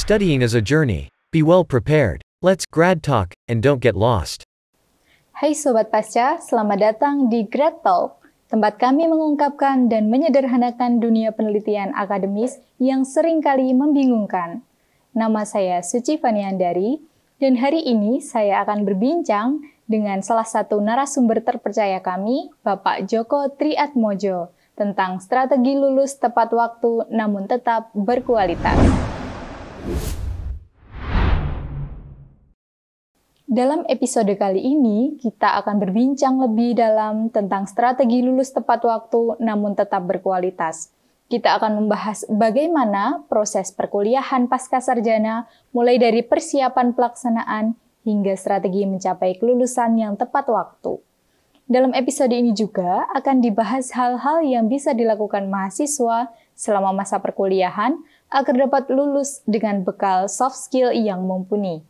Studying is a journey. Be well prepared. Let's grad talk and don't get lost. Hai Sobat Pasca, selamat datang di Grad Talk, tempat kami mengungkapkan dan menyederhanakan dunia penelitian akademis yang seringkali membingungkan. Nama saya Suci Faniandari, dan hari ini saya akan berbincang dengan salah satu narasumber terpercaya kami, Bapak Djoko Triatmojo, tentang strategi lulus tepat waktu namun tetap berkualitas. Dalam episode kali ini, kita akan berbincang lebih dalam tentang strategi lulus tepat waktu namun tetap berkualitas. Kita akan membahas bagaimana proses perkuliahan pascasarjana mulai dari persiapan pelaksanaan hingga strategi mencapai kelulusan yang tepat waktu. Dalam episode ini juga akan dibahas hal-hal yang bisa dilakukan mahasiswa selama masa perkuliahan agar dapat lulus dengan bekal soft skill yang mumpuni.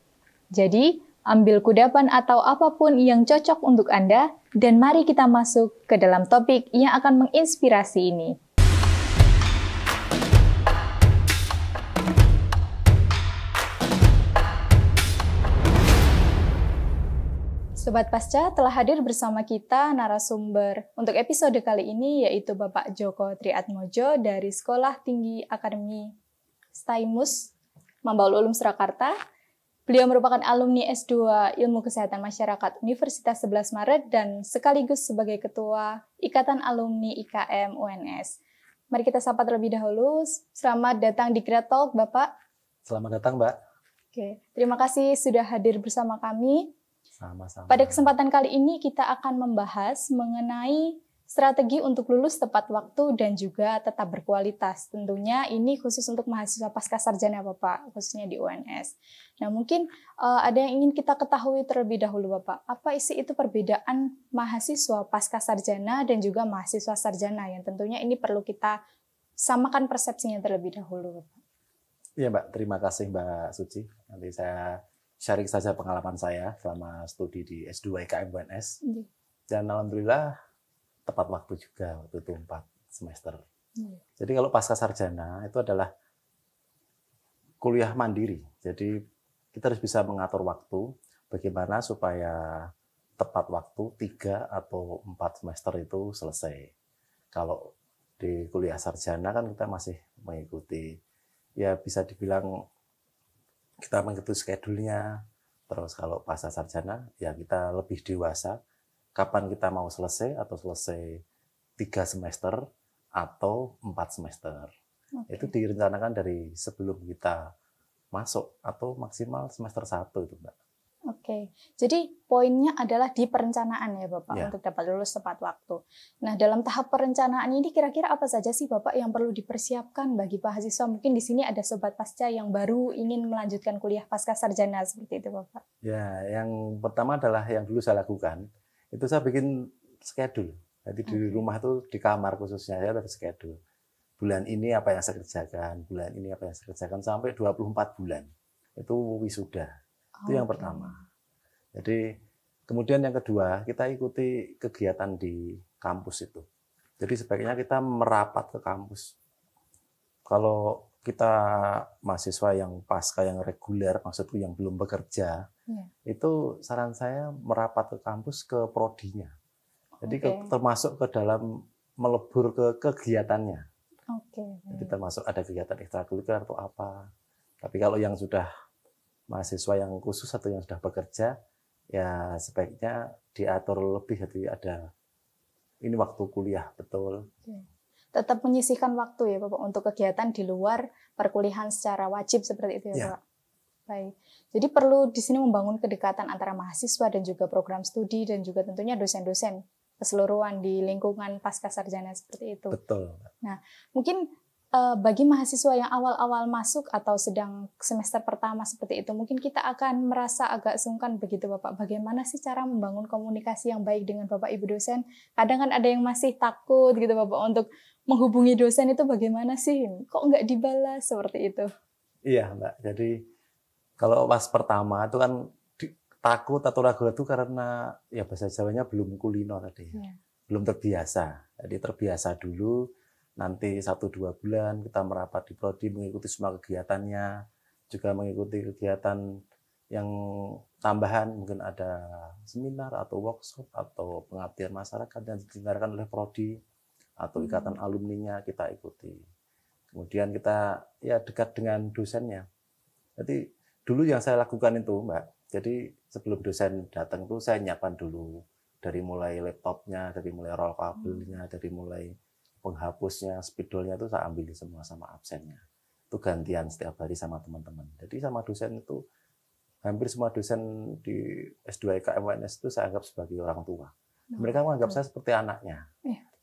Jadi, ambil kudapan atau apapun yang cocok untuk Anda, dan mari kita masuk ke dalam topik yang akan menginspirasi ini. Sobat Pasca, telah hadir bersama kita narasumber untuk episode kali ini, yaitu Bapak Djoko Triatmojo dari Sekolah Tinggi Akademi STAIMUS, Mambaul Ulum Surakarta. Beliau merupakan alumni S2 Ilmu Kesehatan Masyarakat Universitas 11 Maret dan sekaligus sebagai Ketua Ikatan Alumni IKM UNS. Mari kita sapa terlebih dahulu. Selamat datang di Grad Talk, Bapak. Selamat datang, Mbak. Oke, terima kasih sudah hadir bersama kami. Sama-sama. Pada kesempatan kali ini kita akan membahas mengenai strategi untuk lulus tepat waktu dan juga tetap berkualitas. Tentunya ini khusus untuk mahasiswa pascasarjana Bapak, khususnya di UNS. Nah, mungkin ada yang ingin kita ketahui terlebih dahulu Bapak. Apa isi itu perbedaan mahasiswa pascasarjana dan juga mahasiswa sarjana yang tentunya ini perlu kita samakan persepsinya terlebih dahulu Bapak. Iya Mbak, terima kasih Mbak Suci. Nanti saya sharing saja pengalaman saya selama studi di S2 IKM UNS. Dan alhamdulillah tepat waktu juga, waktu itu 4 semester. Jadi kalau pascasarjana itu adalah kuliah mandiri. Jadi kita harus bisa mengatur waktu bagaimana supaya tepat waktu 3 atau 4 semester itu selesai. Kalau di kuliah sarjana kan kita masih mengikuti, ya bisa dibilang kita mengikuti schedule-nya. Terus kalau pascasarjana ya kita lebih dewasa. Kapan kita mau selesai atau selesai 3 semester atau 4 semester. Itu direncanakan dari sebelum kita masuk atau maksimal semester 1 itu, Mbak. Oke, jadi poinnya adalah di perencanaan ya Bapak, Ya. untuk dapat lulus tepat waktu. Nah, dalam tahap perencanaan ini kira-kira apa saja sih Bapak yang perlu dipersiapkan bagi mahasiswa? Mungkin di sini ada Sobat Pasca yang baru ingin melanjutkan kuliah pascasarjana seperti itu Bapak. Ya, yang pertama adalah yang dulu saya lakukan, itu saya bikin schedule. Jadi di rumah itu di kamar khususnya saya ada schedule. Bulan ini apa yang saya kerjakan, bulan ini apa yang saya kerjakan sampai 24 bulan. Itu wisuda. Itu yang pertama. Jadi kemudian yang kedua, kita ikuti kegiatan di kampus itu. Jadi sebaiknya kita merapat ke kampus. Kalau kita mahasiswa yang pasca yang reguler, maksudku yang belum bekerja, itu saran saya merapat ke kampus ke prodinya. Jadi termasuk ke dalam melebur ke kegiatannya. Jadi termasuk ada kegiatan ekstrakurikuler atau apa. Tapi kalau yang sudah mahasiswa yang khusus atau yang sudah bekerja, ya sebaiknya diatur lebih. Jadi ada ini waktu kuliah betul. Tetap menyisihkan waktu ya Bapak untuk kegiatan di luar perkuliahan secara wajib seperti itu ya Pak. Baik. Jadi perlu di sini membangun kedekatan antara mahasiswa dan juga program studi dan juga tentunya dosen-dosen keseluruhan di lingkungan pascasarjana seperti itu. Betul. Nah, mungkin bagi mahasiswa yang awal-awal masuk atau sedang semester pertama seperti itu, mungkin kita akan merasa agak sungkan begitu Bapak. Bagaimana sih cara membangun komunikasi yang baik dengan Bapak Ibu dosen? Kadang kan ada yang masih takut gitu Bapak untuk menghubungi dosen itu bagaimana sih? Kok nggak dibalas seperti itu? Iya Mbak, jadi kalau pas pertama itu kan takut atau ragu-ragu karena ya bahasa Jawanya belum kulino tadi. Belum terbiasa. Jadi terbiasa dulu, nanti 1-2 bulan kita merapat di prodi mengikuti semua kegiatannya, juga mengikuti kegiatan yang tambahan, mungkin ada seminar atau workshop atau pengabdian masyarakat yang diselenggarakan oleh prodi atau ikatan alumninya kita ikuti. Kemudian kita ya dekat dengan dosennya. Jadi dulu yang saya lakukan itu, Mbak, jadi sebelum dosen datang tuh saya nyiapkan dulu dari mulai laptopnya, dari mulai roll kabelnya, dari mulai penghapusnya, spidolnya itu saya ambil semua sama absennya. Itu gantian setiap hari sama teman-teman. Jadi sama dosen itu hampir semua dosen di S2 IKM UNS itu saya anggap sebagai orang tua. Mereka menganggap saya seperti anaknya,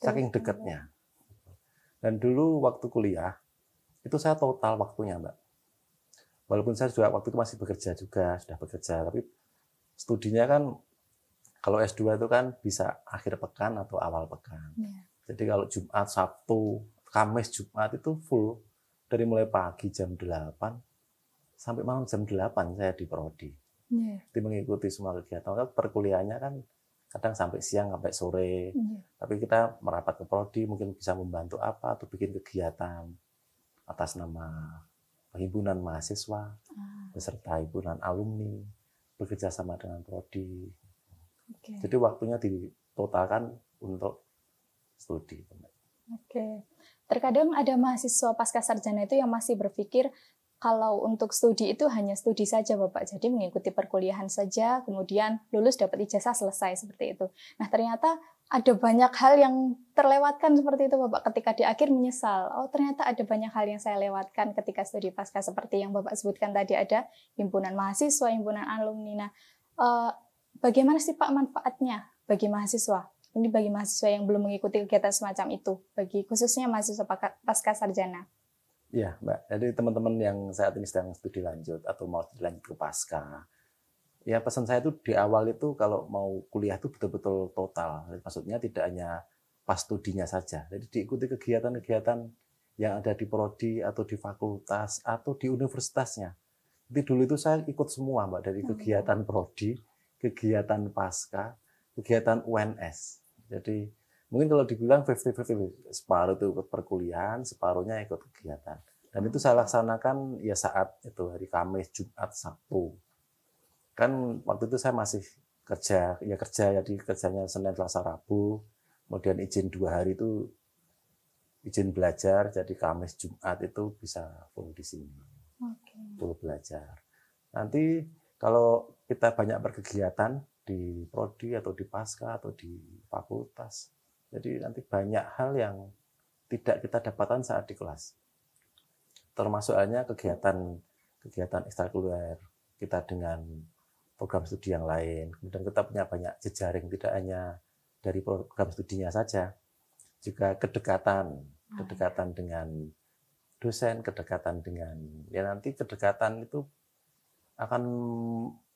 saking dekatnya. Dan dulu waktu kuliah, itu saya total waktunya, Mbak. Walaupun saya juga waktu itu masih bekerja juga, sudah bekerja, tapi studinya kan kalau S2 itu kan bisa akhir pekan atau awal pekan. Jadi kalau Jumat, Sabtu, Kamis, Jumat itu full. Dari mulai pagi jam 8 sampai malam jam 8 saya di prodi. Jadi mengikuti semua kegiatan. Perkuliahannya kan kadang sampai siang, sampai sore. Tapi kita merapat ke prodi, mungkin bisa membantu apa, atau bikin kegiatan atas nama himpunan mahasiswa, beserta himpunan alumni, bekerja sama dengan prodi. Jadi waktunya ditotalkan untuk studi. Terkadang ada mahasiswa pasca sarjana itu yang masih berpikir kalau untuk studi itu hanya studi saja, Bapak. Jadi mengikuti perkuliahan saja, kemudian lulus dapat ijazah selesai seperti itu. Nah, ternyata ada banyak hal yang terlewatkan seperti itu, Bapak. Ketika di akhir menyesal, oh ternyata ada banyak hal yang saya lewatkan ketika studi pasca seperti yang Bapak sebutkan tadi, ada himpunan mahasiswa, himpunan alumni. Nah, bagaimana sih Pak manfaatnya bagi mahasiswa? Ini bagi mahasiswa yang belum mengikuti kegiatan semacam itu, bagi khususnya mahasiswa pasca sarjana. Ya, Mbak. Jadi teman-teman yang saat ini sedang studi lanjut atau mau studi lanjut ke pasca, ya pesan saya itu di awal itu kalau mau kuliah itu betul-betul total. Maksudnya tidak hanya pas studinya saja. Jadi diikuti kegiatan-kegiatan yang ada di prodi atau di fakultas atau di universitasnya. Jadi dulu itu saya ikut semua, Mbak, dari kegiatan prodi, kegiatan pasca, kegiatan UNS. Jadi mungkin kalau dibilang 50-50, separuh itu ikut perkuliahan, separuhnya ikut kegiatan. Dan itu saya laksanakan ya saat itu hari Kamis, Jumat, Sabtu. Kan waktu itu saya masih kerja, jadi kerjanya Senin, Selasa, Rabu. Kemudian izin 2 hari itu izin belajar, jadi Kamis, Jumat itu bisa full di sini. Full belajar. Nanti kalau kita banyak berkegiatan di prodi atau di pasca atau di fakultas, jadi nanti banyak hal yang tidak kita dapatkan saat di kelas. Termasuk hanya kegiatan ekstrakurikuler kita dengan program studi yang lain. Kemudian kita punya banyak jejaring, tidak hanya dari program studinya saja, juga kedekatan dengan dosen, kedekatan dengan nanti kedekatan itu akan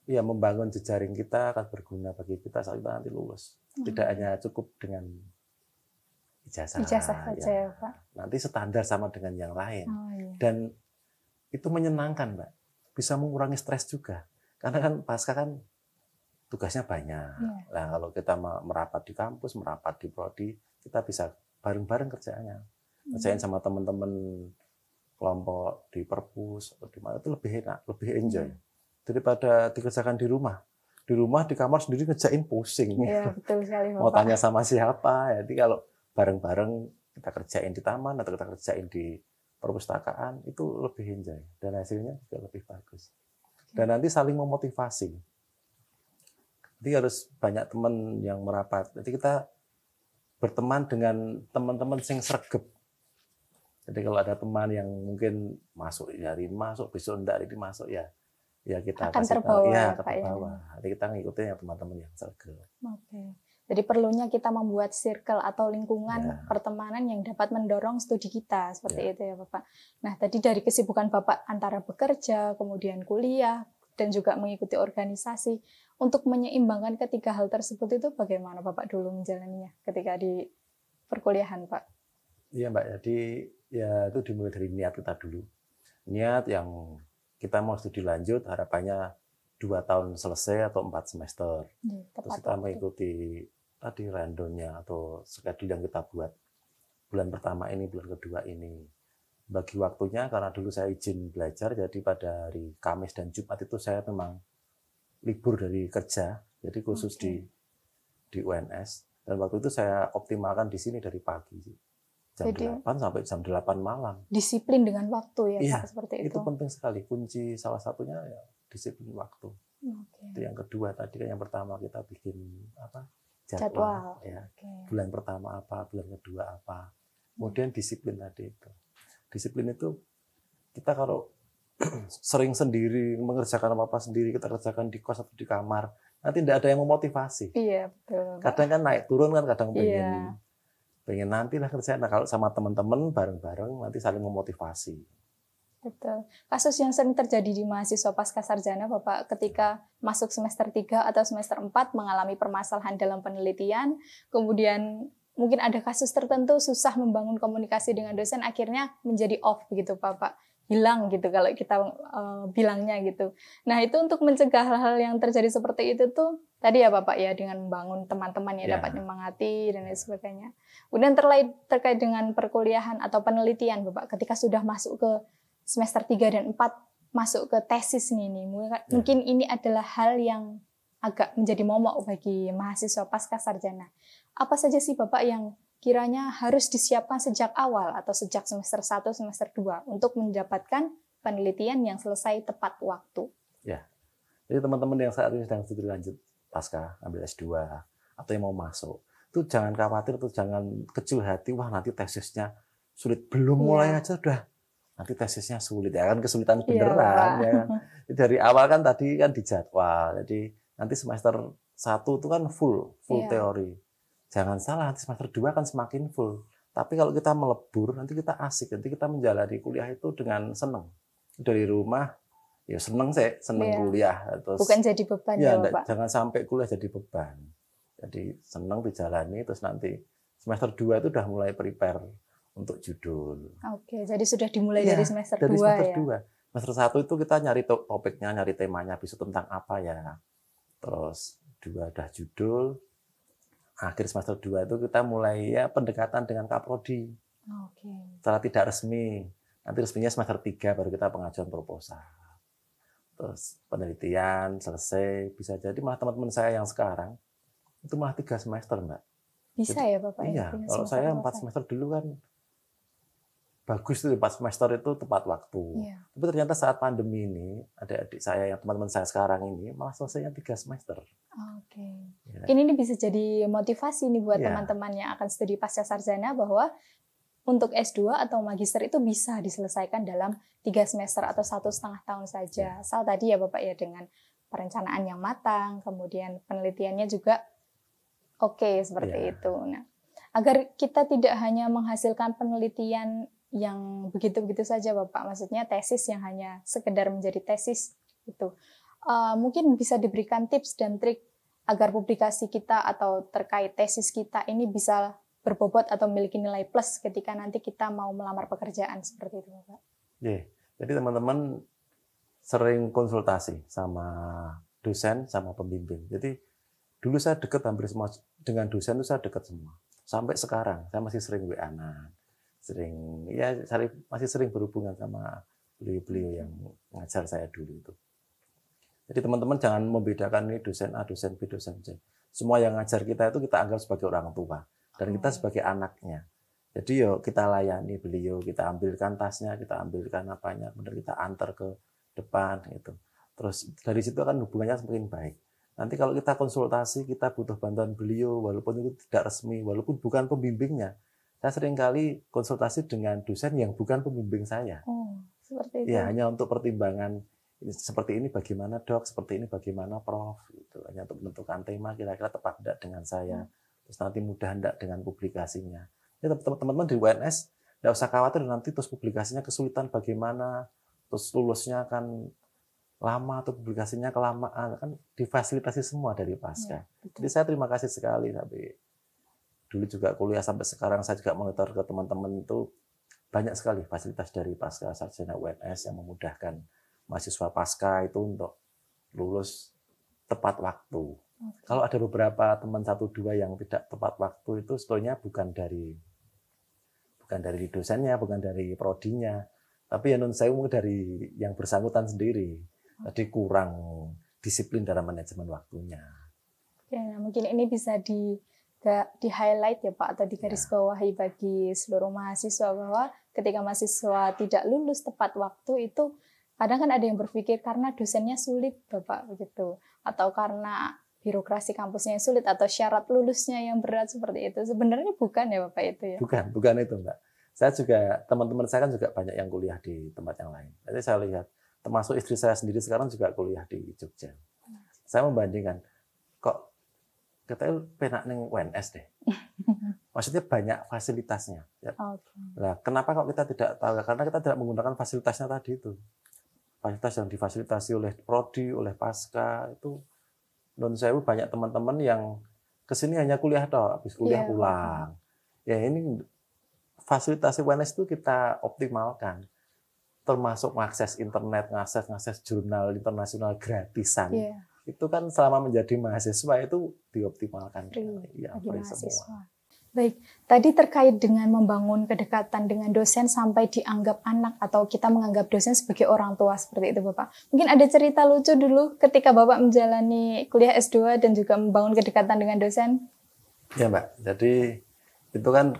membangun jejaring kita, akan berguna bagi kita saat kita nanti lulus. Tidak hanya cukup dengan ijazah saja, ya, Pak. Nanti standar sama dengan yang lain. Dan itu menyenangkan, Mbak. Bisa mengurangi stres juga. Karena kan pasca kan tugasnya banyak. Nah, kalau kita merapat di kampus, merapat di prodi, kita bisa bareng-bareng kerjaannya. Kerjain sama teman-teman kelompok di perpus atau di mana itu lebih enak, lebih enjoy. Daripada dikerjakan di rumah. Di rumah, di kamar sendiri ngerjain pusing. Iya, betul sekali, Bapak. Mau tanya sama siapa. Jadi kalau bareng-bareng kita kerjain di taman atau kita kerjain di perpustakaan, itu lebih enjoy. Dan hasilnya juga lebih bagus. Dan nanti saling memotivasi. Jadi harus banyak teman yang merapat. Jadi kita berteman dengan teman-teman yang sregep. Jadi kalau ada teman yang mungkin masuk hari ini masuk, besok enggak, hari ini masuk ya kita akan kasih terbawa, tahu, Pak, terbawa. Jadi kita ngikutin yang teman-teman yang sregep. Jadi perlunya kita membuat circle atau lingkungan pertemanan yang dapat mendorong studi kita, seperti itu ya Bapak. Nah, tadi dari kesibukan Bapak antara bekerja, kemudian kuliah, dan juga mengikuti organisasi, untuk menyeimbangkan ketiga hal tersebut itu bagaimana Bapak dulu menjalaninya ketika di perkuliahan, Pak? Iya, Mbak. Jadi ya itu dimulai dari niat kita dulu. Niat yang kita mau studi lanjut, harapannya 2 tahun selesai atau 4 semester. Terus kita mengikuti tadi rundown-nya atau schedule yang kita buat. Bulan pertama ini, bulan kedua ini. bagi waktunya karena dulu saya izin belajar, jadi pada hari Kamis dan Jumat itu saya memang libur dari kerja, jadi khusus di UNS. Dan waktu itu saya optimalkan di sini dari pagi, jam Jadi, 8 sampai jam 8 malam. disiplin dengan waktu ya Iya, Pak, seperti itu penting sekali. Kunci salah satunya ya disiplin waktu. Itu yang kedua tadi kan, yang pertama kita bikin apa? Jadwal. Ya. Bulan pertama apa, bulan kedua apa. Kemudian disiplin tadi itu. Disiplin itu kita kalau sering sendiri mengerjakan apa-apa sendiri, kita kerjakan di kos atau di kamar, nanti tidak ada yang memotivasi. Iya, betul. Kadang kan naik turun kan, kadang pengen nanti lah kerjaan. Nah, kalau sama teman-teman bareng-bareng nanti saling memotivasi. Betul. Kasus yang sering terjadi di mahasiswa pasca sarjana, Bapak, ketika masuk semester 3 atau semester 4 mengalami permasalahan dalam penelitian, kemudian mungkin ada kasus tertentu susah membangun komunikasi dengan dosen, akhirnya menjadi off begitu, Bapak. Hilang gitu kalau kita bilangnya gitu. Nah, itu untuk mencegah hal-hal yang terjadi seperti itu tuh tadi ya Bapak ya, dengan membangun teman-teman ya, dapat menyemangati dan lain sebagainya. Kemudian terkait dengan perkuliahan atau penelitian Bapak, ketika sudah masuk ke semester 3 dan 4 masuk ke tesis nih, mungkin ini adalah hal yang agak menjadi momok bagi mahasiswa pasca sarjana. Apa saja sih Bapak yang kiranya harus disiapkan sejak awal atau sejak semester 1, semester 2 untuk mendapatkan penelitian yang selesai tepat waktu? Ya, jadi teman-teman yang saat ini sedang studi lanjut pasca ambil S2 atau yang mau masuk, itu jangan khawatir, tuh jangan kecil hati, wah nanti tesisnya sulit, belum mulai aja udah nanti tesisnya sulit, ya kan kesulitan beneran ya kan. Dari awal kan tadi kan dijadwal, jadi nanti semester 1 itu kan full teori. Jangan salah, nanti semester 2 kan semakin full. Tapi kalau kita melebur, nanti kita asik, nanti kita menjalani kuliah itu dengan senang. Dari rumah, ya senang kuliah. Terus, bukan jadi beban ya Bapak? Jangan sampai kuliah jadi beban. Jadi senang dijalani, terus nanti semester 2 itu udah mulai prepare untuk judul. Oke, jadi sudah dimulai dari semester 2 ya? Semester 1 itu kita nyari topiknya, nyari temanya, bisa tentang apa ya. Terus 2 udah judul, akhir semester 2 itu kita mulai ya pendekatan dengan Kaprodi. Secara tidak resmi. Nanti resminya semester 3 baru kita pengajuan proposal. Terus penelitian selesai, bisa jadi malah teman-teman saya yang sekarang itu malah 3 semester, Mbak. Bisa ya Bapak? Iya, kalau saya 4 semester dulu kan bagus tuh, 4 semester itu tepat waktu. Tapi ternyata saat pandemi ini, adik-adik saya yang teman-teman saya sekarang ini malah selesainya 3 semester. Mungkin ini bisa jadi motivasi nih buat teman-teman yang akan studi pasca sarjana bahwa untuk S2 atau magister itu bisa diselesaikan dalam 3 semester atau 1,5 tahun saja. Asal tadi ya Bapak ya, dengan perencanaan yang matang, kemudian penelitiannya juga oke seperti itu. Nah, agar kita tidak hanya menghasilkan penelitian yang begitu-begitu saja Bapak, maksudnya tesis yang hanya sekedar menjadi tesis itu. Mungkin bisa diberikan tips dan trik agar publikasi kita atau terkait tesis kita ini bisa berbobot atau memiliki nilai plus ketika nanti kita mau melamar pekerjaan seperti itu Bapak. Jadi teman-teman sering konsultasi sama dosen, sama pembimbing. Jadi dulu saya dekat hampir semua dengan dosen, itu saya dekat semua. Sampai sekarang saya masih sering WA-an. Masih sering berhubungan sama beliau-beliau yang ngajar saya dulu itu. Jadi teman-teman jangan membedakan ini dosen A, dosen B, dosen C. Semua yang ngajar kita itu kita anggap sebagai orang tua dan kita sebagai anaknya. Jadi kita layani beliau, kita ambilkan tasnya, kita ambilkan apanya, kemudian kita antar ke depan gitu. Terus dari situ kan hubungannya semakin baik. Nanti kalau kita konsultasi, kita butuh bantuan beliau, walaupun itu tidak resmi, walaupun bukan pembimbingnya. Saya seringkali konsultasi dengan dosen yang bukan pembimbing saya. Seperti itu. Ya, hanya untuk pertimbangan seperti ini bagaimana Dok, seperti ini bagaimana Prof. Gitu. Hanya untuk menentukan tema kira-kira tepat tidak dengan saya. Terus nanti mudah tidak dengan publikasinya. Ya, teman-teman di UNS tidak usah khawatir nanti terus publikasinya kesulitan bagaimana, terus lulusnya akan lama atau publikasinya kelamaan, kan difasilitasi semua dari pasca. Jadi saya terima kasih sekali sampai dulu juga kuliah sampai sekarang saya juga monitor ke teman-teman itu banyak sekali fasilitas dari pasca sarjana UNS yang memudahkan mahasiswa pasca itu untuk lulus tepat waktu. Kalau ada beberapa teman 1-2 yang tidak tepat waktu itu sebetulnya bukan bukan dari dosennya, bukan dari prodinya, tapi ya nun sewu dari yang bersangkutan sendiri. Tadi kurang disiplin dalam manajemen waktunya. Ya, nah mungkin ini bisa di highlight ya Pak, atau digarisbawahi bagi seluruh mahasiswa bahwa ketika mahasiswa tidak lulus tepat waktu itu kadang kan ada yang berpikir karena dosennya sulit Bapak begitu, atau karena birokrasi kampusnya yang sulit, atau syarat lulusnya yang berat seperti itu. Sebenarnya bukan ya Bapak itu ya? Bukan itu Mbak. Saya juga, teman-teman saya kan juga banyak yang kuliah di tempat yang lain. Jadi saya lihat, termasuk istri saya sendiri sekarang juga kuliah di Jogja. Saya membandingkan, kok kita penak neng UNS deh. Maksudnya banyak fasilitasnya. Ya. Okay. Nah, kenapa kok kita tidak tahu? Karena kita tidak menggunakan fasilitasnya tadi itu. Fasilitas yang difasilitasi oleh prodi, oleh pasca itu non sewu banyak teman-teman yang kesini hanya kuliah toh, habis kuliah pulang. Ya ini fasilitas UNS itu kita optimalkan, termasuk mengakses internet, ngakses jurnal internasional gratisan. Itu kan selama menjadi mahasiswa itu dioptimalkan. Free semua. Baik, tadi terkait dengan membangun kedekatan dengan dosen sampai dianggap anak atau kita menganggap dosen sebagai orang tua seperti itu Bapak. Mungkin ada cerita lucu dulu ketika Bapak menjalani kuliah S2 dan juga membangun kedekatan dengan dosen? Ya Mbak, jadi itu kan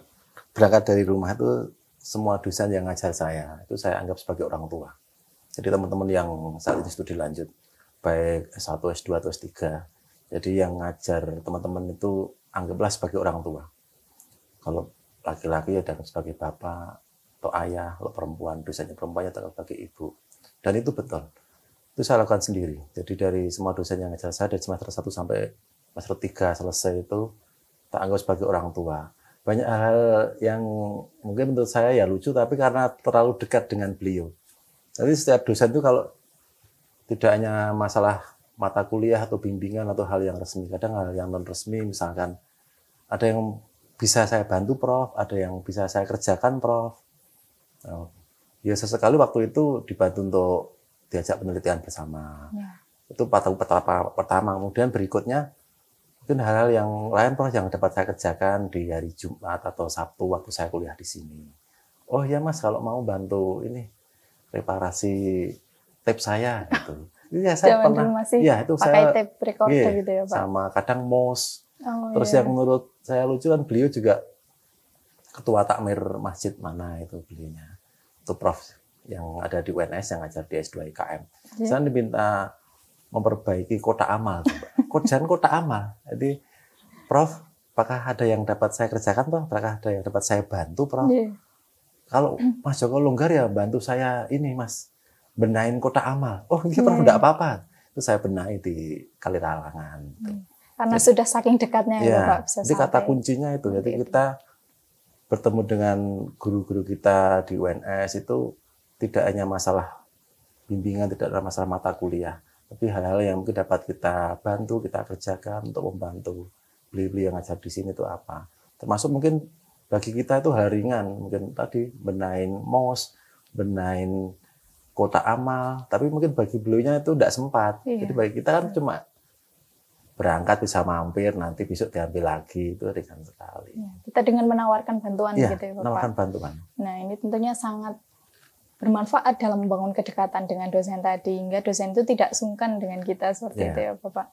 berangkat dari rumah itu semua dosen yang ngajar saya, itu saya anggap sebagai orang tua. Jadi teman-teman yang saat ini studi lanjut, baik S1, S2, atau S3, jadi yang ngajar teman-teman itu anggaplah sebagai orang tua. Kalau laki-laki ya dianggap sebagai bapak atau ayah, kalau perempuan, dosennya perempuannya dianggap sebagai ibu. Dan itu betul. Itu saya lakukan sendiri. Jadi dari semua dosen yang ngajar saya dari semester 1 sampai semester 3 selesai itu tak anggap sebagai orang tua. Banyak hal yang mungkin menurut saya ya lucu, tapi karena terlalu dekat dengan beliau. Jadi setiap dosen itu kalau tidak hanya masalah mata kuliah atau bimbingan atau hal yang resmi, kadang hal yang non resmi, misalkan ada yang bisa saya bantu Prof, ada yang bisa saya kerjakan Prof. Ya sesekali waktu itu dibantu untuk diajak penelitian bersama. Itu pertama. Kemudian berikutnya mungkin hal-hal yang lain Prof yang dapat saya kerjakan di hari Jumat atau Sabtu waktu saya kuliah di sini. Oh ya Mas, kalau mau bantu ini reparasi tape saya gitu. Ya saya pernah itu pakai tape recorder gitu ya Pak. Sama kadang mouse. Terus yang menurut saya lucu kan beliau juga ketua takmir masjid mana itu beliaunya. Itu Prof yang ada di UNS yang ngajar di S2 IKM. Saya diminta memperbaiki kotak amal. Jangan kotak amal. Jadi Prof, apakah ada yang dapat saya kerjakan Prof? Apakah ada yang dapat saya bantu Prof? Kalau Mas Joko longgar ya bantu saya ini Mas, benahin kotak amal. Oh iya Prof, enggak apa-apa. Itu saya benahi di Kalitalangan. Karena sudah saking dekatnya ya Bapak bisa sampai. Jadi kata kuncinya itu. Jadi kita bertemu dengan guru-guru kita di UNS itu tidak hanya masalah bimbingan, tidak ada masalah mata kuliah, tapi hal-hal yang mungkin dapat kita bantu, kita kerjakan untuk membantu beliau-beliau yang ngajar di sini itu apa. Termasuk mungkin bagi kita itu hal ringan, mungkin tadi benahin mouse, benahin kotak amal, tapi mungkin bagi beliaunya itu tidak sempat. Jadi bagi kita kan cuma berangkat bisa mampir, nanti besok diambil lagi, itu ringan sekali. Kita dengan menawarkan bantuan gitu ya Bapak. Menawarkan bantuan. Nah ini tentunya sangat bermanfaat dalam membangun kedekatan dengan dosen tadi, hingga dosen itu tidak sungkan dengan kita seperti itu ya Bapak.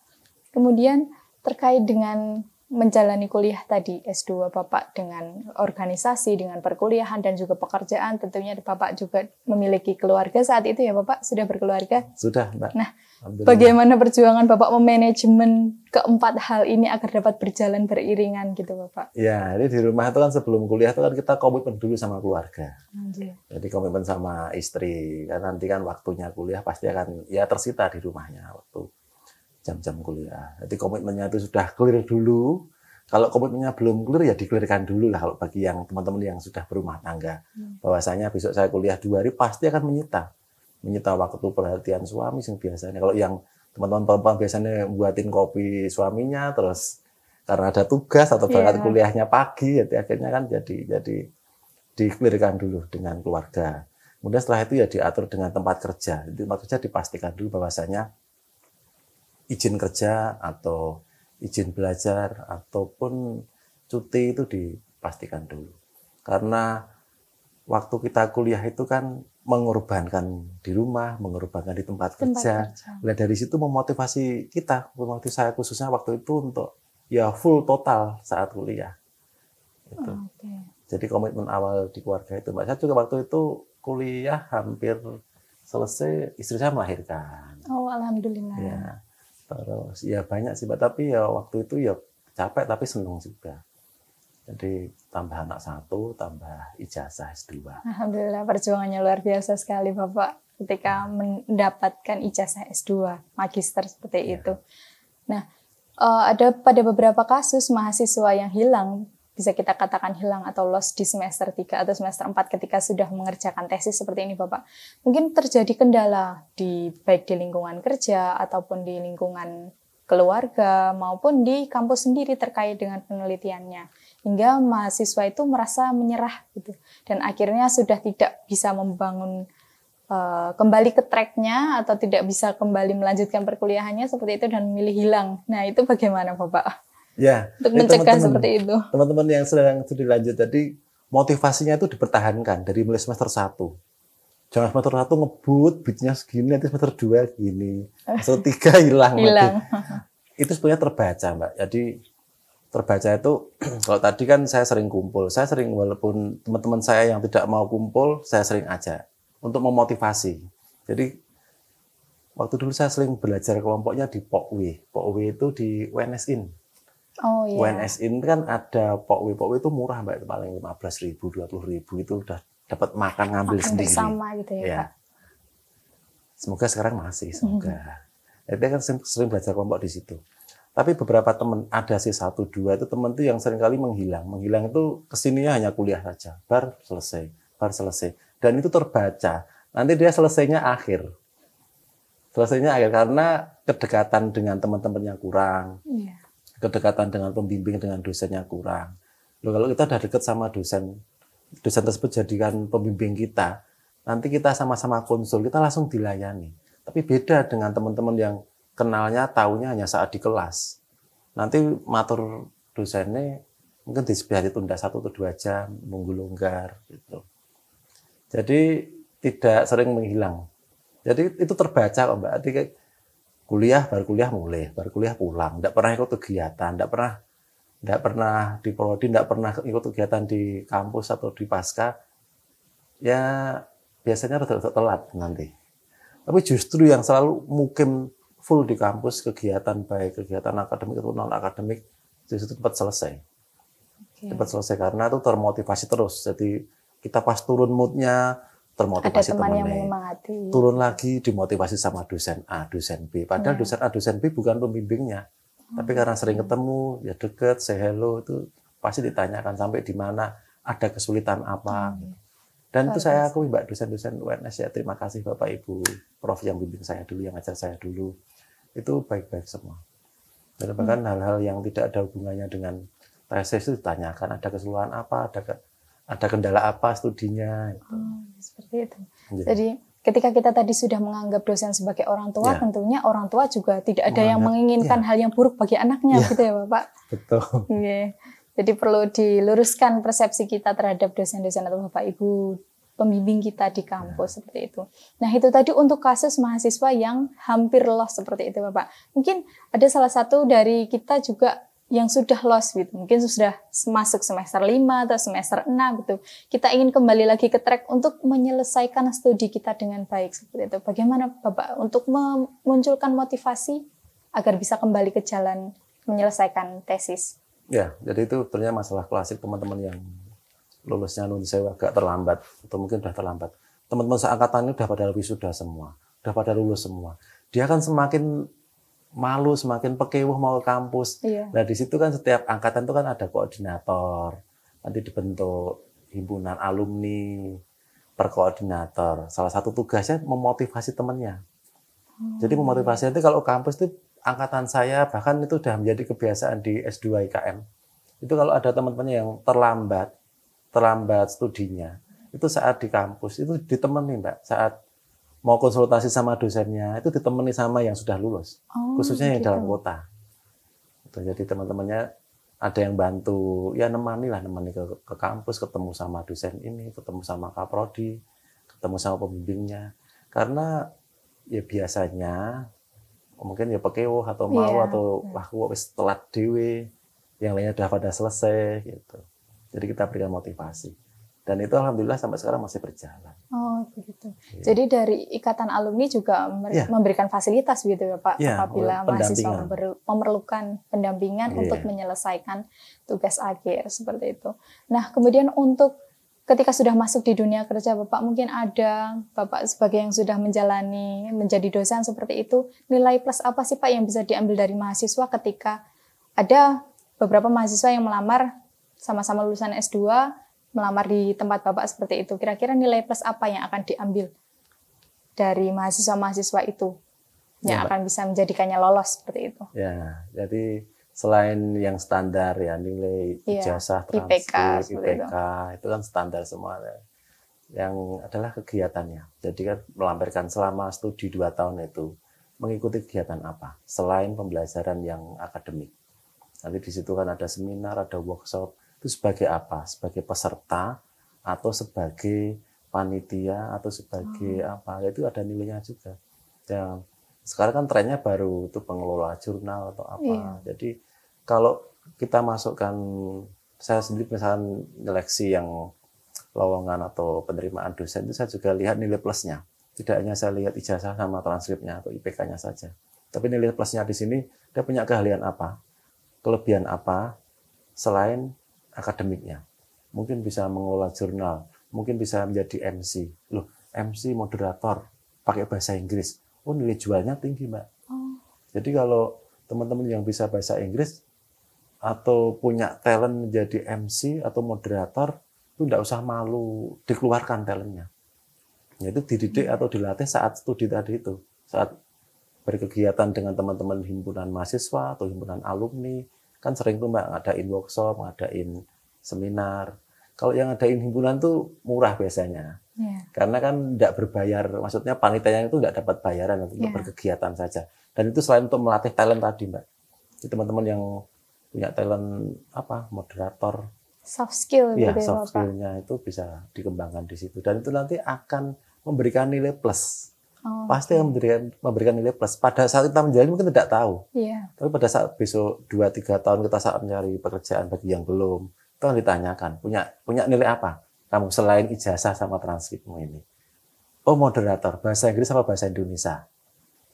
Kemudian terkait dengan menjalani kuliah tadi S2 Bapak dengan organisasi, dengan perkuliahan dan juga pekerjaan, tentunya Bapak juga memiliki keluarga saat itu ya Bapak, sudah berkeluarga? Sudah Mbak. Nah, bagaimana perjuangan Bapak memanajemen keempat hal ini agar dapat berjalan beriringan gitu Bapak? Ya, jadi di rumah itu kan sebelum kuliah itu kan kita komitmen dulu sama keluarga. Jadi komitmen sama istri, karena nanti kan waktunya kuliah pasti akan ya tersita di rumahnya waktu jam-jam kuliah. Jadi komitmennya itu sudah clear dulu. Kalau komitmennya belum clear ya dikelirkan dulu lah kalau bagi yang teman-teman yang sudah berumah tangga. Bahwasanya besok saya kuliah 2 hari pasti akan menyita waktu perhatian suami yang biasanya. Kalau yang teman-teman perempuan biasanya buatin kopi suaminya, terus karena ada tugas atau berangkat kuliahnya pagi, jadi akhirnya kan jadi dikelirkan dulu dengan keluarga. Kemudian setelah itu ya diatur dengan tempat kerja. Di tempat kerja dipastikan dulu bahwasanya izin kerja atau izin belajar ataupun cuti itu dipastikan dulu. Karena waktu kita kuliah itu kan mengorbankan di rumah, mengorbankan di tempat kerja. Nah, dari situ memotivasi memotivasi saya khususnya waktu itu untuk ya full total saat kuliah. Itu. Jadi komitmen awal di keluarga itu, Mbak. Saya juga waktu itu kuliah hampir selesai, istri saya melahirkan. Oh, alhamdulillah. Ya, terus ya banyak sih, Mbak. Tapi ya waktu itu ya capek tapi senang juga. Jadi tambah anak 1, tambah ijazah S2. Alhamdulillah, perjuangannya luar biasa sekali Bapak ketika mendapatkan ijazah S2, magister seperti itu. Nah, ada pada beberapa kasus mahasiswa yang hilang, bisa kita katakan hilang atau lost di semester 3 atau semester 4 ketika sudah mengerjakan tesis seperti ini Bapak. Mungkin terjadi kendala baik di lingkungan kerja ataupun di lingkungan keluarga maupun di kampus sendiri terkait dengan penelitiannya. Hingga mahasiswa itu merasa menyerah gitu. Dan akhirnya sudah tidak bisa membangun kembali ke tracknya atau tidak bisa kembali melanjutkan perkuliahannya seperti itu dan memilih hilang. Nah, itu bagaimana Bapak? Ya, untuk mencegah seperti itu. Teman-teman yang sedang studi lanjut tadi, motivasinya itu dipertahankan dari mulai semester 1. Jangan semester 1 ngebut, beatnya segini, nanti semester 2 gini. Semester 3 hilang. Itu sebenarnya terbaca, Mbak. Jadi terbaca itu, kalau tadi kan saya sering kumpul. Saya sering, walaupun teman-teman saya yang tidak mau kumpul, saya sering ajak untuk memotivasi. Jadi waktu dulu saya sering belajar kelompoknya di POKW. POKW itu di UNS-IN. Oh iya. UNS-IN kan ada POKW. POKW itu murah, Mbak. Itu paling 15.000, 20.000 itu udah dapat makan ngambil sendiri. Bersama gitu ya, Pak. Semoga sekarang masih, semoga. Jadi kan sering belajar kelompok di situ. Tapi beberapa teman, ada sih 1-2 itu teman tuh yang seringkali menghilang. Menghilang itu kesininya hanya kuliah saja. Bar selesai. Dan itu terbaca. Nanti dia selesainya akhir. Karena kedekatan dengan teman-temannya kurang. Iya. Kedekatan dengan pembimbing, dengan dosennya kurang. Loh, kalau kita udah dekat sama dosen tersebut jadikan pembimbing kita, nanti kita sama-sama konsul, kita langsung dilayani. Tapi beda dengan teman-teman yang kenalnya, taunya hanya saat di kelas. Nanti matur dosennya mungkin bisa ditunda 1 atau 2 jam, nunggu longgar gitu. Jadi tidak sering menghilang. Jadi itu terbaca kok, Mbak. Jadi baru kuliah mulai, baru kuliah pulang, tidak pernah ikut kegiatan, tidak pernah di prodi, tidak pernah ikut kegiatan di kampus atau di pasca. Ya biasanya rada telat nanti. Tapi justru yang selalu mungkin full di kampus kegiatan, baik kegiatan akademik atau non akademik, justru cepat selesai. Cepat selesai karena itu termotivasi terus. Jadi kita pas turun moodnya termotivasi temannya. Turun lagi dimotivasi sama dosen A, dosen B. Padahal dosen A, dosen B bukan pembimbingnya. Tapi karena sering ketemu, ya deket, say hello, itu pasti ditanyakan sampai di mana, ada kesulitan apa. Dan itu saya akui, Mbak, dosen-dosen UNS ya, terima kasih Bapak Ibu Prof yang bimbing saya dulu, yang ngajar saya dulu. Itu baik-baik semua. Dan bahkan hal-hal yang tidak ada hubungannya dengan tesis itu ditanyakan, ada kesulitan apa, ada kendala apa studinya. Gitu. Seperti itu. Jadi ketika kita tadi sudah menganggap dosen sebagai orang tua, tentunya orang tua juga tidak ada yang menginginkan hal yang buruk bagi anaknya, gitu ya Bapak? Betul. Jadi perlu diluruskan persepsi kita terhadap dosen-dosen atau Bapak Ibu pembimbing kita di kampus, seperti itu. Nah, itu tadi untuk kasus mahasiswa yang hampir lost seperti itu, Bapak. Mungkin ada salah satu dari kita juga yang sudah lost gitu, mungkin sudah masuk semester 5 atau semester 6 gitu. Kita ingin kembali lagi ke track untuk menyelesaikan studi kita dengan baik seperti itu. Bagaimana Bapak untuk memunculkan motivasi agar bisa kembali ke jalan menyelesaikan tesis? Ya, jadi itu sebenarnya masalah klasik teman-teman yang lulusnya saya agak terlambat atau mungkin sudah terlambat. Teman-teman seangkatan ini sudah pada wisuda semua, sudah pada lulus semua. Dia kan semakin malu, semakin pekewuh mau ke kampus. Nah di situ kan setiap angkatan itu kan ada koordinator, nanti dibentuk himpunan alumni, perkoordinator. Salah satu tugasnya memotivasi temannya. Jadi memotivasi itu kalau kampus itu angkatan saya bahkan itu sudah menjadi kebiasaan di S2 IKM. Itu kalau ada teman-temannya yang terlambat studinya, itu saat di kampus itu ditemani Mbak, saat mau konsultasi sama dosennya itu ditemani sama yang sudah lulus, khususnya yang dalam kota. Jadi teman-temannya ada yang bantu, ya nemani ke kampus, ketemu sama dosen ini, ketemu sama kaprodi, ketemu sama pembimbingnya. Karena ya biasanya mungkin ya pekewuh atau mau atau aku wis telat dhewe, yang lainnya udah pada selesai gitu. Jadi kita berikan motivasi. Dan itu alhamdulillah sampai sekarang masih berjalan. Oh, begitu. Ya. Jadi dari Ikatan Alumni juga memberikan fasilitas gitu ya Pak, apabila mahasiswa memerlukan pendampingan untuk menyelesaikan tugas akhir seperti itu. Nah, kemudian untuk ketika sudah masuk di dunia kerja Bapak, mungkin ada Bapak sebagai yang sudah menjadi dosen seperti itu, nilai plus apa sih Pak yang bisa diambil dari mahasiswa ketika ada beberapa mahasiswa yang melamar sama-sama lulusan S2, melamar di tempat Bapak seperti itu. Kira-kira nilai plus apa yang akan diambil dari mahasiswa-mahasiswa itu yang akan bisa menjadikannya lolos seperti itu? Ya, jadi selain yang standar ya nilai ijazah, transkrip, IPK itu kan standar semua. Yang adalah kegiatannya. Jadi kan melampirkan selama studi 2 tahun itu mengikuti kegiatan apa selain pembelajaran yang akademik. Nanti di situ kan ada seminar, ada workshop. Itu sebagai apa? Sebagai peserta atau sebagai panitia atau sebagai apa? Itu ada nilainya juga. Yang sekarang kan trennya baru itu pengelola jurnal atau apa. Jadi kalau kita masukkan, saya sendiri misalnya seleksi yang lowongan atau penerimaan dosen itu saya juga lihat nilai plusnya. Tidak hanya saya lihat ijazah sama transkripnya atau IPK-nya saja. Tapi nilai plusnya di sini dia punya keahlian apa, kelebihan apa selain akademiknya. Mungkin bisa mengelola jurnal, mungkin bisa menjadi MC. Loh, MC moderator pakai bahasa Inggris. Oh, nilai jualnya tinggi, Mbak. Jadi kalau teman-teman yang bisa bahasa Inggris atau punya talent menjadi MC atau moderator, itu tidak usah malu dikeluarkan talentnya. Itu dididik atau dilatih saat studi tadi itu. Saat berkegiatan dengan teman-teman himpunan mahasiswa atau himpunan alumni, kan sering tuh Mbak ngadain workshop, ngadain seminar. Kalau yang ngadain himpunan tuh murah biasanya. Karena kan tidak berbayar, maksudnya panitianya itu tidak dapat bayaran untuk berkegiatan saja. Dan itu selain untuk melatih talent tadi Mbak. Jadi teman-teman yang punya talent apa, moderator, soft skill ya, soft skill-nya itu bisa dikembangkan di situ. Dan itu nanti akan memberikan nilai plus. Pasti yang memberikan nilai plus. Pada saat kita menjalani mungkin tidak tahu. Tapi pada saat besok 2-3 tahun kita saat mencari pekerjaan bagi yang belum, itu akan ditanyakan, punya nilai apa? Kamu selain ijazah sama transkripmu ini. Oh, moderator, bahasa Inggris sama bahasa Indonesia.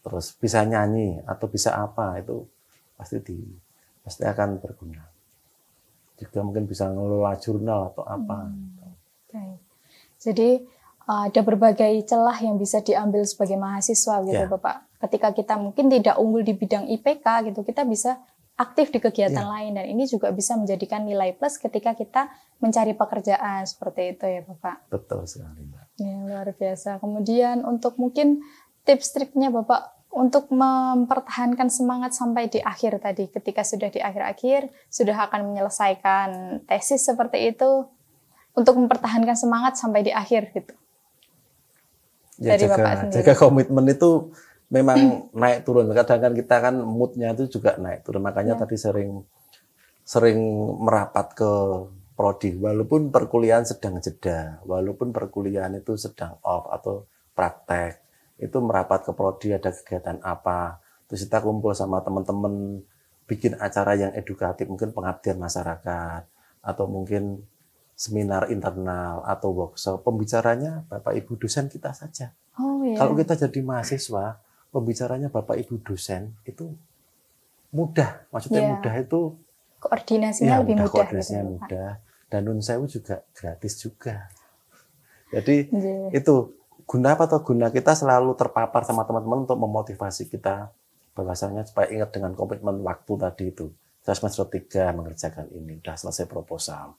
Terus bisa nyanyi atau bisa apa, itu pasti akan berguna. Juga mungkin bisa ngelola jurnal atau apa. Jadi ada berbagai celah yang bisa diambil sebagai mahasiswa gitu Bapak. Ketika kita mungkin tidak unggul di bidang IPK gitu, kita bisa aktif di kegiatan lain, dan ini juga bisa menjadikan nilai plus ketika kita mencari pekerjaan seperti itu ya Bapak. Betul sekali Mbak. Ya, luar biasa. Kemudian untuk mungkin tips-triknya Bapak untuk mempertahankan semangat sampai di akhir tadi, ketika sudah di akhir-akhir, sudah akan menyelesaikan tesis seperti itu, untuk mempertahankan semangat sampai di akhir gitu. Ya, jaga komitmen itu memang naik turun. Kadang kan kita kan moodnya itu juga naik turun. Makanya tadi sering merapat ke prodi. Walaupun perkuliahan sedang jeda, walaupun perkuliahan itu sedang off atau praktek, itu merapat ke prodi, ada kegiatan apa. Terus kita kumpul sama teman-teman, bikin acara yang edukatif, mungkin pengabdian masyarakat, atau mungkin seminar internal atau workshop, pembicaranya Bapak Ibu dosen kita saja. Kalau kita jadi mahasiswa, pembicaranya Bapak Ibu dosen itu mudah. Maksudnya mudah itu koordinasinya lebih mudah. Koordinasinya gitu, mudah. Dan nun sewu juga gratis juga. Jadi itu guna apa atau guna kita selalu terpapar sama teman-teman untuk memotivasi kita bahwasanya supaya ingat dengan komitmen waktu tadi itu. Saya semester 3 mengerjakan ini, sudah selesai proposal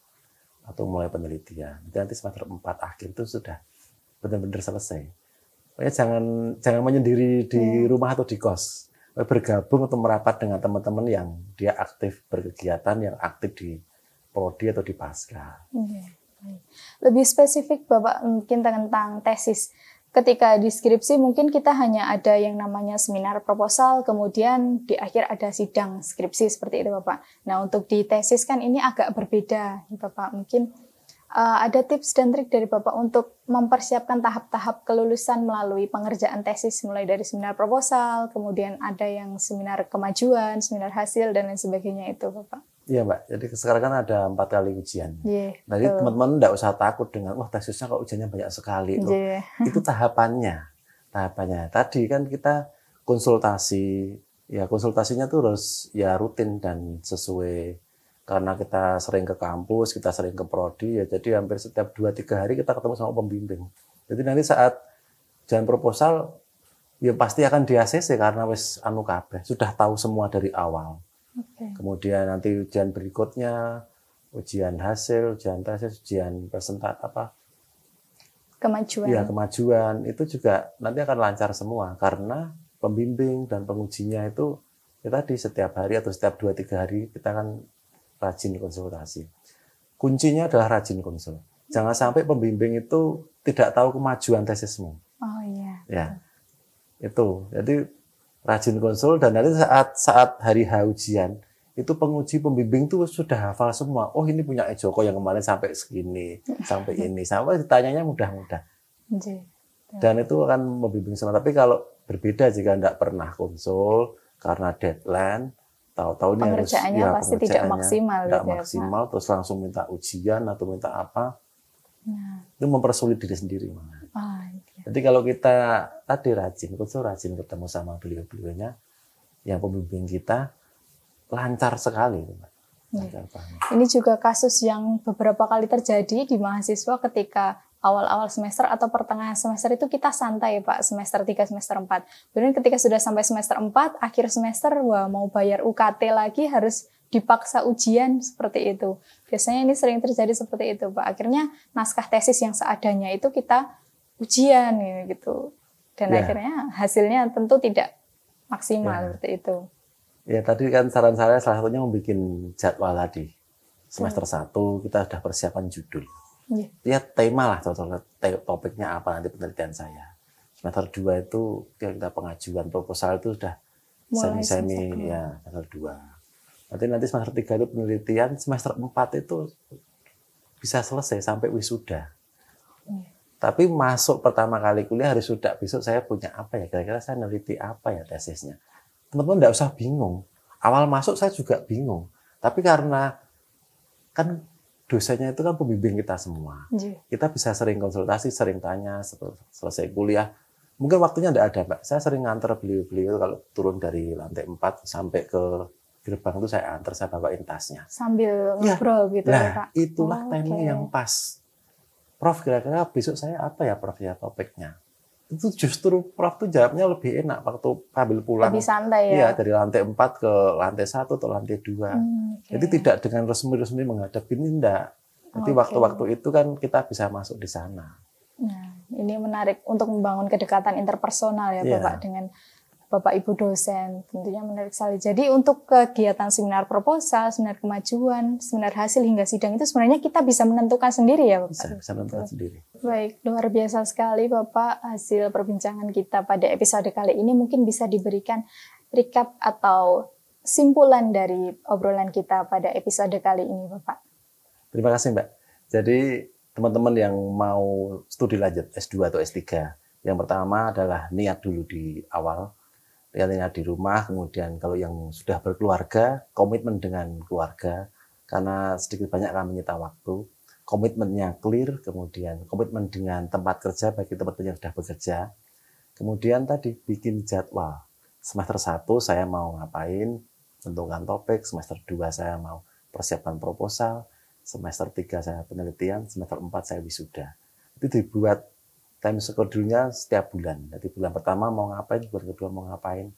atau mulai penelitian. Nanti semester 4 akhir itu sudah benar-benar selesai. Pokoknya jangan menyendiri di rumah atau di kos. Bergabung atau merapat dengan teman-teman yang dia aktif berkegiatan, yang aktif di prodi atau di pasca. Lebih spesifik Bapak mungkin tentang tesis. ketika di skripsi mungkin kita hanya ada yang namanya seminar proposal, kemudian di akhir ada sidang skripsi seperti itu Bapak. Nah untuk di tesis kan ini agak berbeda Bapak. Mungkin ada tips dan trik dari Bapak untuk mempersiapkan tahap-tahap kelulusan melalui pengerjaan tesis, mulai dari seminar proposal, kemudian ada yang seminar kemajuan, seminar hasil, dan lain sebagainya itu Bapak. Iya Mbak, jadi sekarang kan ada 4 kali ujian. Jadi betul. teman-teman enggak usah takut dengan, wah tesisnya kok ujiannya banyak sekali. Loh, itu tahapannya. Tadi kan kita konsultasi, ya konsultasinya tuh harus ya rutin dan sesuai. Karena kita sering ke kampus, kita sering ke prodi, ya jadi hampir setiap 2-3 hari kita ketemu sama pembimbing. Jadi nanti saat ujian proposal, ya pasti akan di ACC karena wis anu kabeh, sudah tahu semua dari awal. Kemudian nanti ujian berikutnya, ujian hasil, ujian tesis, ujian kemajuan. Ya, kemajuan itu juga nanti akan lancar semua karena pembimbing dan pengujinya itu ya tadi setiap hari atau setiap 2-3 hari kita kan rajin konsultasi. Kuncinya adalah rajin konsul. Jangan sampai pembimbing itu tidak tahu kemajuan tesismu. Oh iya. Ya, itu. Jadi rajin konsul dan nanti saat hari H ujian itu penguji pembimbing itu sudah hafal semua. Oh ini punya Ejoko yang kemarin sampai segini, sampai ini, sampai ditanyanya mudah-mudah. Dan itu akan membimbing semua. Tapi kalau berbeda jika tidak pernah konsul karena deadline, tahu-tahu ini harus pengerjaannya pasti tidak maksimal. Tidak maksimal, terus langsung minta ujian atau minta apa. Itu mempersulit diri sendiri. Jadi kalau kita tadi rajin ketemu sama beliau-beliaunya, yang pembimbing kita, lancar sekali. Ini juga kasus yang beberapa kali terjadi di mahasiswa ketika awal-awal semester atau pertengahan semester itu kita santai Pak, semester 3, semester 4. Kemudian ketika sudah sampai semester 4, akhir semester, wah mau bayar UKT lagi harus dipaksa ujian seperti itu. Biasanya ini sering terjadi seperti itu Pak. Akhirnya naskah tesis yang seadanya itu kita ujian gitu. Dan akhirnya hasilnya tentu tidak maksimal seperti itu. Ya tadi kan saran saya salah satunya membuat jadwal tadi. Semester 1 kita sudah persiapan judul. Ya tema lah, topiknya apa nanti penelitian saya. Semester 2 itu kita pengajuan proposal itu sudah semi-semi ya semester 2. Nanti semester 3 itu penelitian, semester 4 itu bisa selesai sampai wisuda. Tapi masuk pertama kali kuliah harus sudah besok saya punya apa ya, kira-kira saya neliti apa ya tesisnya. Teman-teman enggak usah bingung. Awal masuk saya juga bingung. Tapi karena kan dosennya itu kan pembimbing kita semua. Kita bisa sering konsultasi, sering tanya, selesai kuliah. Mungkin waktunya enggak ada, Mbak. Saya sering nganter beliau-beliau kalau turun dari lantai 4 sampai ke gerbang itu saya antar, saya bawain tasnya. Sambil ngobrol gitu ya, Pak. Itulah timing yang pas. Prof, kira-kira besok saya apa ya, Prof, ya topiknya? Itu justru Prof tuh jawabnya lebih enak waktu ambil pulang. Lebih santai ya? Iya, dari lantai 4 ke lantai 1 atau lantai 2. Jadi tidak dengan resmi-resmi menghadap ini, enggak. Jadi waktu-waktu itu kan kita bisa masuk di sana. Nah, ini menarik untuk membangun kedekatan interpersonal ya Bapak dengan Bapak Ibu dosen, tentunya menarik sekali. Jadi untuk kegiatan seminar proposal, seminar kemajuan, seminar hasil hingga sidang itu sebenarnya kita bisa menentukan sendiri ya Bapak? Bisa menentukan sendiri. Baik, luar biasa sekali Bapak hasil perbincangan kita pada episode kali ini. Mungkin bisa diberikan recap atau simpulan dari obrolan kita pada episode kali ini Bapak. Terima kasih Mbak. Jadi teman-teman yang mau studi lanjut S2 atau S3, yang pertama adalah niat dulu di awal. Niat di rumah, kemudian kalau yang sudah berkeluarga, komitmen dengan keluarga, karena sedikit banyak akan menyita waktu, komitmennya clear, kemudian komitmen dengan tempat kerja bagi teman-teman yang sudah bekerja, kemudian tadi bikin jadwal, semester 1 saya mau ngapain, tentukan topik, semester 2 saya mau persiapan proposal, semester 3 saya penelitian, semester 4 saya wisuda. Itu dibuat time schedule-nya setiap bulan. Jadi bulan pertama mau ngapain, bulan kedua mau ngapain.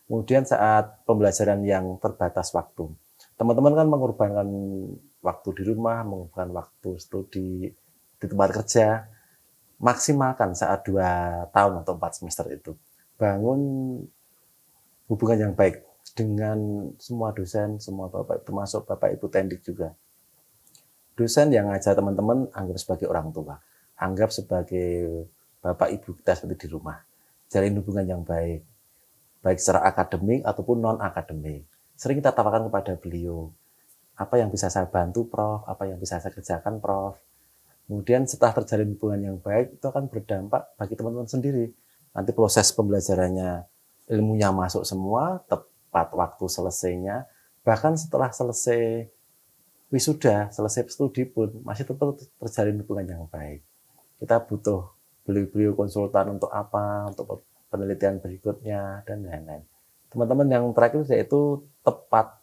Kemudian saat pembelajaran yang terbatas waktu. Teman-teman kan mengorbankan waktu di rumah, mengorbankan waktu studi di tempat kerja. Maksimalkan saat 2 tahun atau 4 semester itu. Bangun hubungan yang baik dengan semua dosen, semua Bapak, termasuk Bapak Ibu Tendik juga. Dosen yang ngajar teman-teman anggap sebagai orang tua. Anggap sebagai bapak ibu kita seperti di rumah. Jalin hubungan yang baik secara akademik ataupun non akademik. Sering kita tawarkan kepada beliau, apa yang bisa saya bantu Prof, apa yang bisa saya kerjakan Prof. Kemudian setelah terjalin hubungan yang baik, itu akan berdampak bagi teman-teman sendiri. Nanti proses pembelajarannya, ilmunya masuk semua, tepat waktu selesainya, bahkan setelah selesai wisuda, selesai studi pun, masih tetap terjalin hubungan yang baik. Kita butuh beliau konsultan untuk apa, untuk penelitian berikutnya, dan lain-lain. Teman-teman yang terakhir yaitu tepat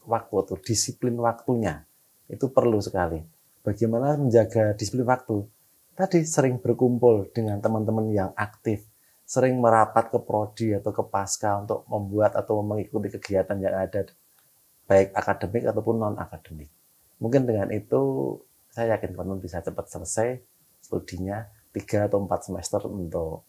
waktu atau disiplin waktunya. Itu perlu sekali. Bagaimana menjaga disiplin waktu? Tadi sering berkumpul dengan teman-teman yang aktif, sering merapat ke prodi atau ke pasca untuk membuat atau mengikuti kegiatan yang ada, baik akademik ataupun non-akademik. Mungkin dengan itu, saya yakin teman-teman bisa cepat selesai studinya 3 atau 4 semester untuk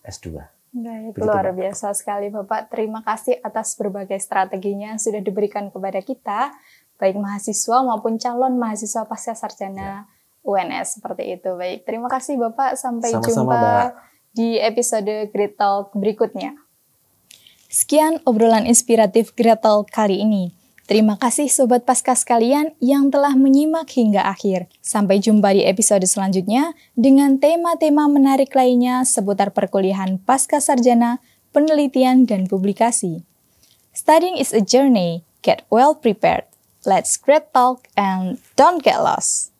S2. Baik, luar biasa sekali Bapak. Terima kasih atas berbagai strateginya yang sudah diberikan kepada kita, baik mahasiswa maupun calon mahasiswa pasca sarjana UNS seperti itu. Baik, terima kasih Bapak. Sampai Sama-sama, jumpa Mbak. di episode Great Talk berikutnya. Sekian obrolan inspiratif Great Talk kali ini. Terima kasih Sobat Pasca sekalian yang telah menyimak hingga akhir. Sampai jumpa di episode selanjutnya dengan tema-tema menarik lainnya seputar perkuliahan pasca sarjana, penelitian, dan publikasi. Studying is a journey. Get well prepared. Let's great talk and don't get lost.